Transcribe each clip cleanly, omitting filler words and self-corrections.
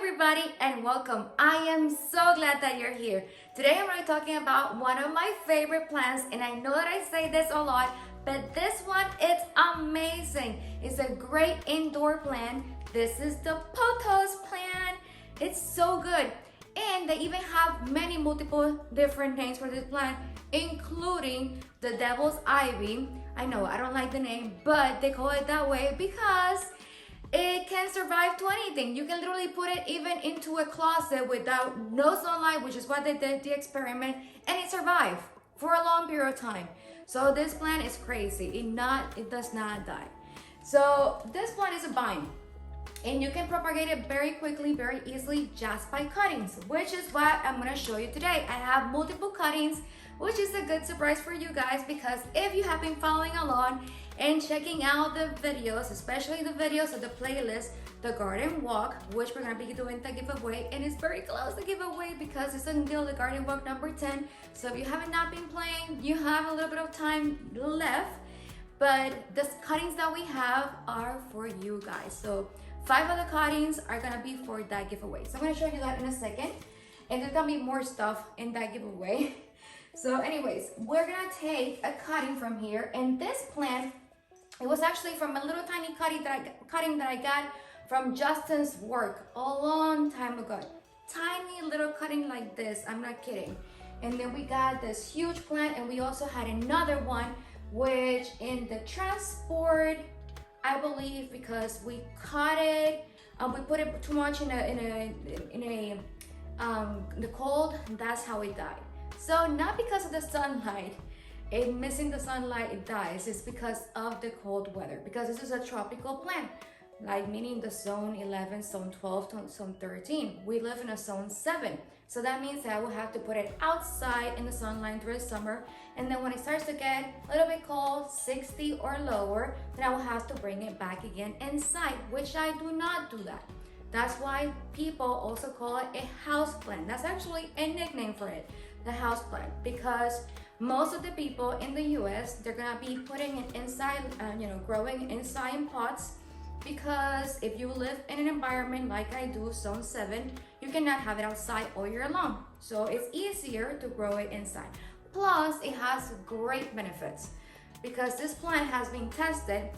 everybody and welcome. I am so glad that you're here. Today I'm going to be talking about one of my favorite plants, and I know that I say this a lot, but this one, it's amazing. It's a great indoor plant. This is the Pothos plant. It's so good. And they even have many multiple different names for this plant, including the devil's ivy. I know I don't like the name, but they call it that way because it can survive to anything. You can literally put it even into a closet without no sunlight, which is what they did the experiment, and it survived for a long period of time. So this plant is crazy. It does not die. So this plant is a vine, and you can propagate it very quickly, very easily, just by cuttings, which is what I'm gonna show you today. I have multiple cuttings, which is a good surprise for you guys, because if you have been following along and checking out the videos, especially the videos of the playlist, the garden walk, which we're gonna be doing the giveaway, and it's very close to giveaway because it's until the garden walk number 10. So if you haven't not been playing, you have a little bit of time left, but the cuttings that we have are for you guys. So 5 of the cuttings are gonna be for that giveaway. So I'm gonna show you that in a second, and there's gonna be more stuff in that giveaway. So anyways, we're gonna take a cutting from here, and this plant, it was actually from a little tiny cutting that I got from Justin's work a long time ago. Tiny little cutting like this, I'm not kidding. And then we got this huge plant, and we also had another one, which in the transport, I believe because we cut it, we put it too much in the cold, that's how it died. So not because of the sunlight, missing the sunlight, it dies. It's because of the cold weather, because this is a tropical plant, like meaning the zone 11, zone 12, zone 13. We live in a zone 7. So that means that I will have to put it outside in the sunlight through the summer. And then when it starts to get a little bit cold, 60 or lower, then I will have to bring it back again inside, which I do not do that. That's why people also call it a house plant. That's actually a nickname for it, the house plant, because most of the people in the US, they're gonna be putting it inside, growing inside in pots, because if you live in an environment like I do, zone 7, you cannot have it outside all year long. So it's easier to grow it inside. Plus, it has great benefits because this plant has been tested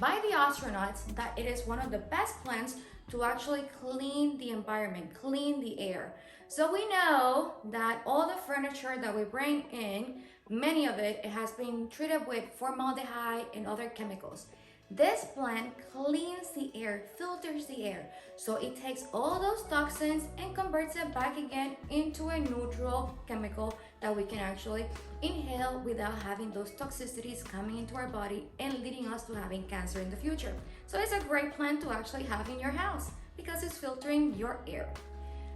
by the astronauts that it is one of the best plants to actually clean the environment, clean the air. So we know that all the furniture that we bring in, many of it has been treated with formaldehyde and other chemicals. This plant cleans the air, filters the air. So it takes all those toxins and converts it back again into a neutral chemical that we can actually inhale without having those toxicities coming into our body and leading us to having cancer in the future. So it's a great plant to actually have in your house because it's filtering your air.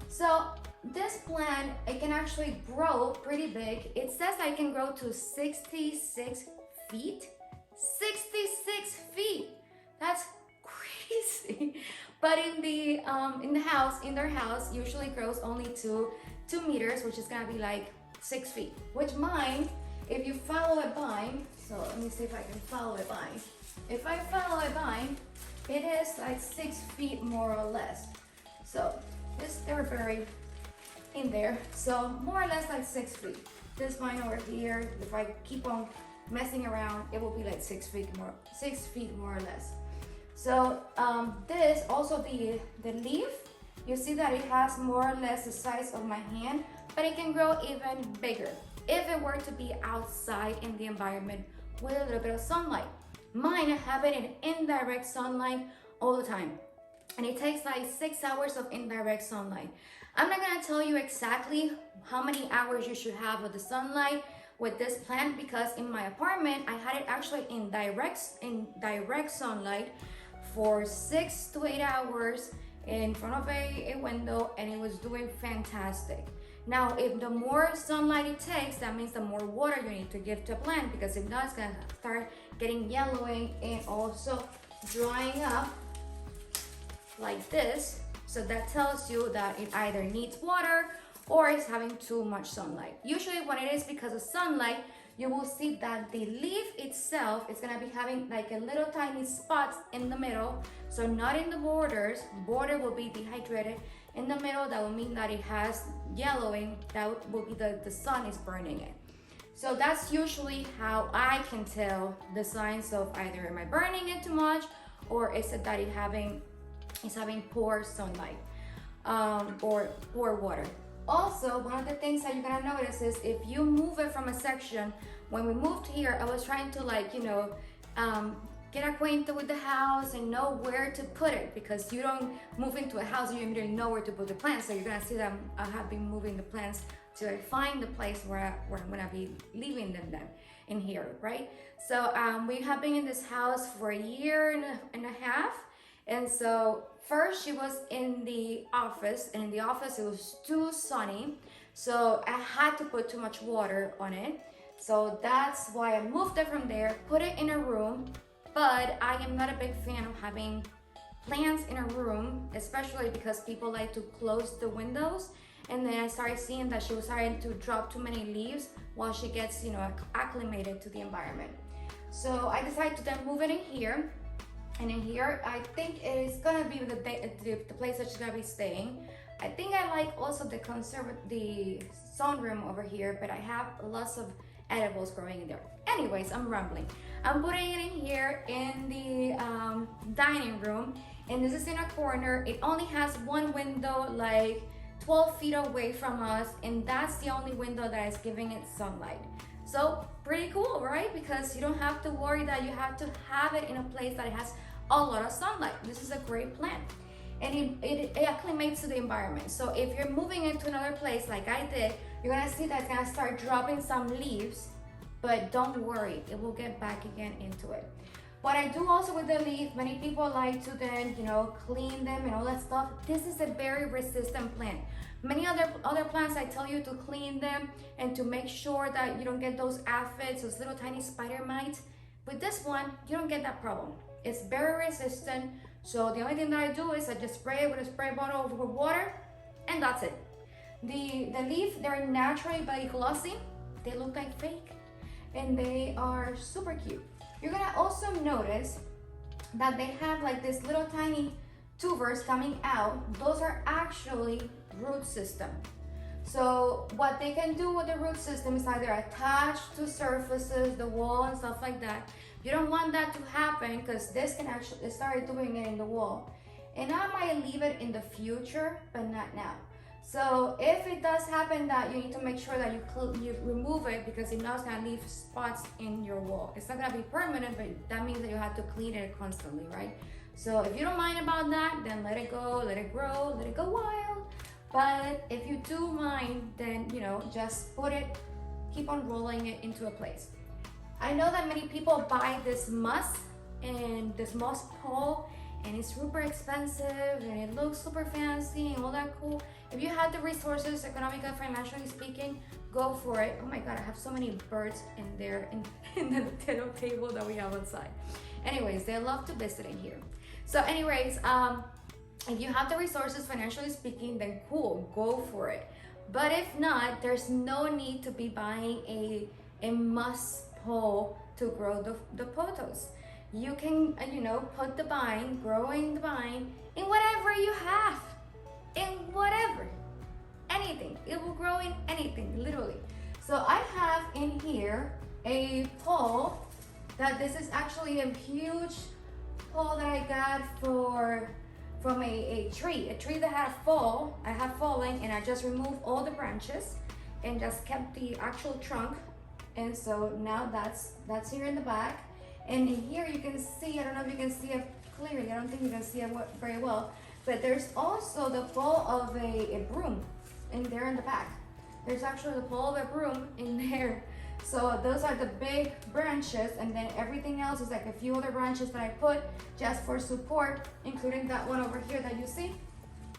So this plant, it can actually grow pretty big. It says that it can grow to 66 feet. 66 feet. That's crazy. But in their house, usually grows only to 2 meters, which is gonna be like 6 feet. Which mine, if you follow a vine, so let me see if I can follow a vine. If I follow a vine, it is like 6 feet more or less. So they're very in there. So more or less like 6 feet. This vine over here, if I keep on messing around, it will be like 6 feet more or less. So this also, the leaf, you see that it has more or less the size of my hand, but it can grow even bigger if it were to be outside in the environment with a little bit of sunlight. Mine, I have it in indirect sunlight all the time, and it takes like 6 hours of indirect sunlight. I'm not gonna tell you exactly how many hours you should have of the sunlight with this plant, because in my apartment I had it actually in direct sunlight for 6 to 8 hours in front of a window, and it was doing fantastic. Now, if the more sunlight it takes, that means the more water you need to give to a plant, because if not, it's gonna start getting yellowing and also drying up like this. So that tells you that it either needs water or it's having too much sunlight. Usually when it is because of sunlight, you will see that the leaf itself is gonna be having like a little tiny spots in the middle. So not in the borders, border will be dehydrated. In the middle, that will mean that it has yellowing, that will be the sun is burning it. So that's usually how I can tell the signs of either am I burning it too much, or is it that it's having poor sunlight or poor water. Also, one of the things that you're gonna notice is if you move it from a section, when we moved here, I was trying to like, get acquainted with the house and know where to put it, because you don't move into a house, you immediately know where to put the plants. So you're gonna see that I have been moving the plants to find the place where I'm gonna be leaving them then in here, right? So we have been in this house for a year and a half. And so first she was in the office, and in the office it was too sunny. So I had to put too much water on it. So that's why I moved it from there, put it in a room. But I am not a big fan of having plants in a room, especially because people like to close the windows. And then I started seeing that she was starting to drop too many leaves while she gets, acclimated to the environment. So I decided to then move it in here. And in here, I think it is gonna be the place that she's gonna be staying. I think I like also the sunroom over here, but I have lots of edibles growing in there. Anyways, I'm rambling. I'm putting it in here in the dining room, and this is in a corner. It only has one window, like 12 feet away from us, and that's the only window that is giving it sunlight. So pretty cool, right? Because you don't have to worry that you have to have it in a place that it has a lot of sunlight. This is a great plant, and it acclimates to the environment. So if you're moving into another place like I did, you're gonna see that it's gonna start dropping some leaves, but don't worry, it will get back again into it. What I do also with the leaf, many people like to then, clean them and all that stuff. This is a very resistant plant. Many other plants, I tell you to clean them and to make sure that you don't get those aphids, those little tiny spider mites. With this one, you don't get that problem. It's very resistant. So the only thing that I do is I just spray it with a spray bottle with water, and that's it. The leaf, they're naturally very glossy. They look like fake, and they are super cute. You're gonna also notice that they have like this little tiny tubers coming out. Those are actually root system. So what they can do with the root system is either attach to surfaces, the wall and stuff like that. You don't want that to happen, because this can actually start doing it in the wall. And I might leave it in the future, but not now. So if it does happen that you need to make sure that you remove it, because if not, it's gonna leave spots in your wall. It's not gonna be permanent, but that means that you have to clean it constantly, right? So if you don't mind about that, then let it go, let it grow, let it go wild. But if you do mind, then just keep on rolling it into a place. I know that many people buy this moss pole, and it's super expensive and it looks super fancy and all that cool. If you have the resources, economically, financially speaking, go for it. Oh my God, I have so many birds in there in the little table that we have outside. Anyways, they love to visit in here. So anyways, if you have the resources, financially speaking, then cool, go for it. But if not, there's no need to be buying a moss pole to grow the pothos. You can, put the vine, growing the vine in whatever you have, anything. It will grow in anything, literally. So I have in here a pole that this is actually a huge pole that I got from a tree that had fallen, and I just removed all the branches and just kept the actual trunk. And so now that's here in the back. And in here you can see, I don't know if you can see it clearly, I don't think you can see it very well, but there's also the pole of a broom in there in the back. There's actually the pole of a broom in there. So those are the big branches, and then everything else is like a few other branches that I put just for support, including that one over here that you see.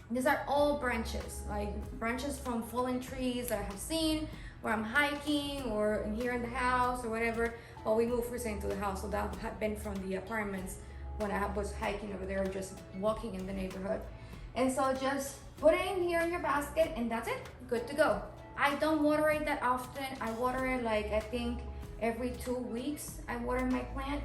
These are all branches, like branches from fallen trees that I have seen where I'm hiking or here in the house or whatever. Well, we moved recently to the house, so that had been from the apartments when I was hiking over there, just walking in the neighborhood. And so just put it in here in your basket, and that's it, good to go. I don't water it that often. I water it like, I think every 2 weeks I water my plant,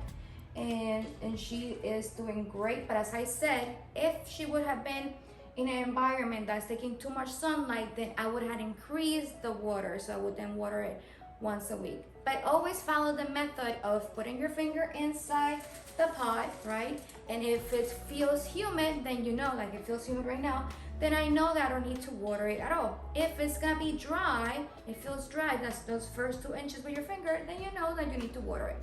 and she is doing great. But as I said, if she would have been in an environment that's taking too much sunlight, then I would have increased the water, so I would then water it once a week. But always follow the method of putting your finger inside the pot, right? And if it feels humid, then you know, like it feels humid right now, then I know that I don't need to water it at all. If it's gonna be dry, it feels dry, that's those first 2 inches with your finger, then you know that you need to water it.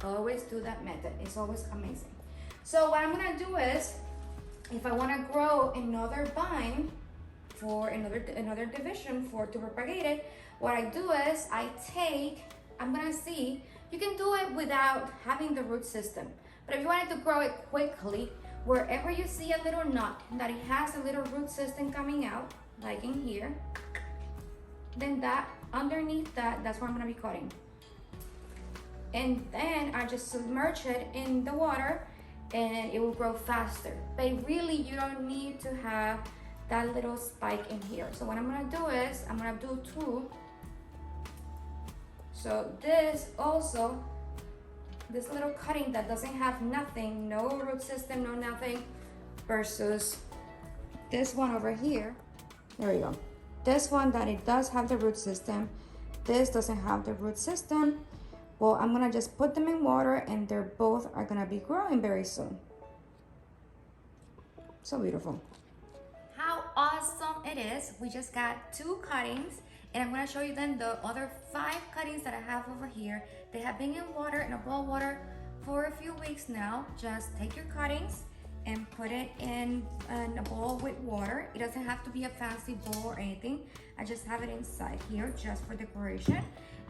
Always do that method, it's always amazing. So what I'm gonna do is, if I wanna grow another vine for another division to propagate it, what I do is I'm gonna see, you can do it without having the root system. But if you wanted to grow it quickly, wherever you see a little knot that it has a little root system coming out, like in here, then underneath that's where I'm gonna be cutting. And then I just submerge it in the water and it will grow faster. But really, you don't need to have that little spike in here. So what I'm gonna do is, I'm gonna do 2. So this little cutting that doesn't have nothing, no root system, no nothing, versus this one over here. There we go. This one that it does have the root system, this doesn't have the root system. Well, I'm gonna just put them in water and they're both are gonna be growing very soon. So beautiful. How awesome it is. We just got 2 cuttings. And I'm gonna show you then the other 5 cuttings that I have over here. They have been in water, in a bowl of water, for a few weeks now. Just take your cuttings and put it in a bowl with water. It doesn't have to be a fancy bowl or anything. I just have it inside here just for decoration.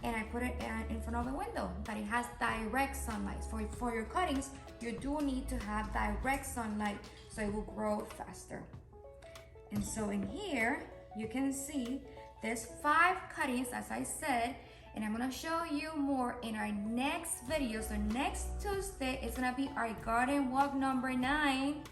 And I put it in front of the window that it has direct sunlight. For your cuttings, you do need to have direct sunlight so it will grow faster. And so in here, you can see there's 5 cuttings, as I said, and I'm gonna show you more in our next video. So next Tuesday is gonna be our garden walk number 9.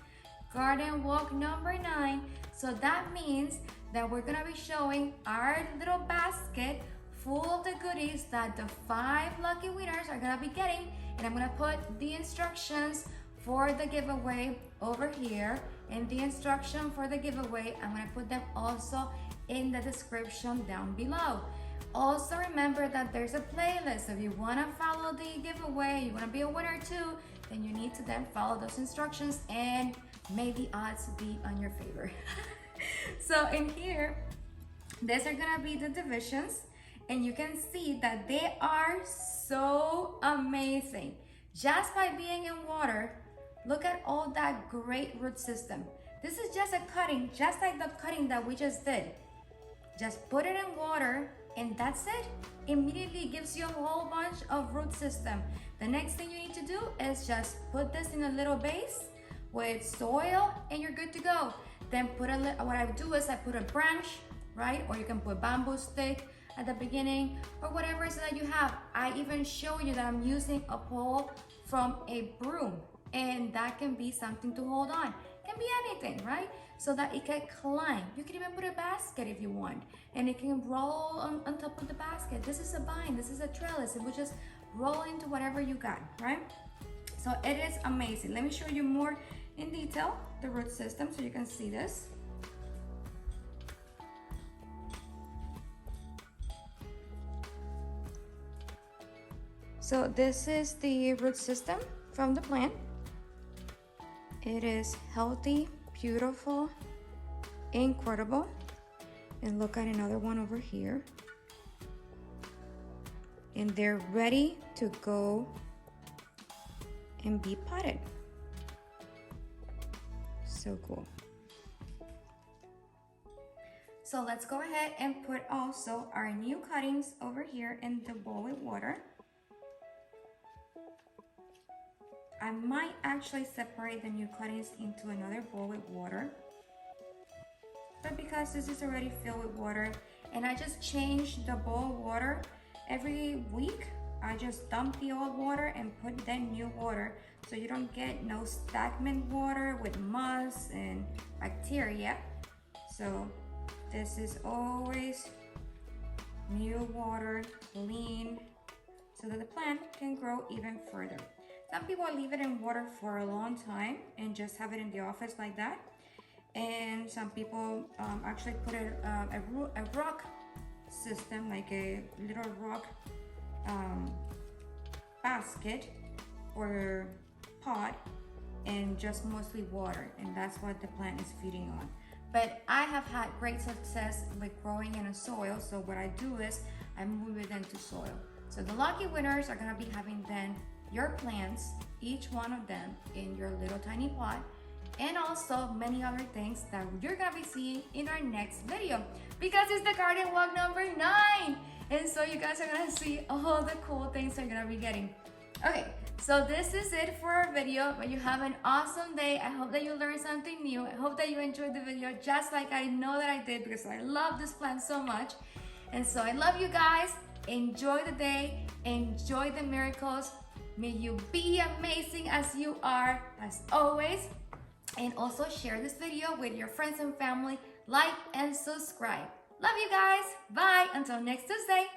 Garden walk number 9. So that means that we're gonna be showing our little basket full of the goodies that the 5 lucky winners are gonna be getting. And I'm gonna put the instructions for the giveaway over here. And the instruction for the giveaway, I'm gonna put them also in the description down below. Also remember that there's a playlist. If you want to follow the giveaway, you want to be a winner too, then you need to then follow those instructions and may the odds be on your favor. So in here, these are gonna be the divisions, and you can see that they are so amazing. Just by being in water, look at all that great root system. This is just a cutting, just like the cutting that we just did. Just put it in water and that's it. Immediately gives you a whole bunch of root system. The next thing you need to do is just put this in a little vase with soil and you're good to go. Then what I do is I put a branch, right? Or you can put bamboo stick at the beginning or whatever it is that you have. I even show you that I'm using a pole from a broom, and that can be something to hold on. It can be anything, right? So that it can climb. You can even put a basket if you want, and it can roll on top of the basket. This is a vine, this is a trellis. It will just roll into whatever you got, right? So it is amazing. Let me show you more in detail the root system so you can see this. So this is the root system from the plant. It is healthy, beautiful, incredible. And look at another one over here. And they're ready to go and be potted. So cool. So let's go ahead and put also our new cuttings over here in the bowl with water. I might actually separate the new cuttings into another bowl with water. But because this is already filled with water and I just change the bowl of water every week, I just dump the old water and put then new water so you don't get no stagnant water with moss and bacteria. So this is always new water, clean, so that the plant can grow even further. Some people leave it in water for a long time and just have it in the office like that. And some people actually put a rock system, like a little rock basket or pot, and just mostly water, and that's what the plant is feeding on. But I have had great success with growing in a soil, so what I do is I move it into soil. So the lucky winners are gonna be having then your plants, each one of them in your little tiny pot, and also many other things that you're gonna be seeing in our next video, because it's the garden walk number 9, and so you guys are gonna see all the cool things you're gonna be getting. Okay, so this is it for our video, but you have an awesome day. I hope that you learned something new. I hope that you enjoyed the video just like I know that I did, because I love this plant so much. And so I love you guys. Enjoy the day, enjoy the miracles. May you be amazing as you are, as always. And also share this video with your friends and family. Like and subscribe. Love you guys. Bye. Until next Tuesday.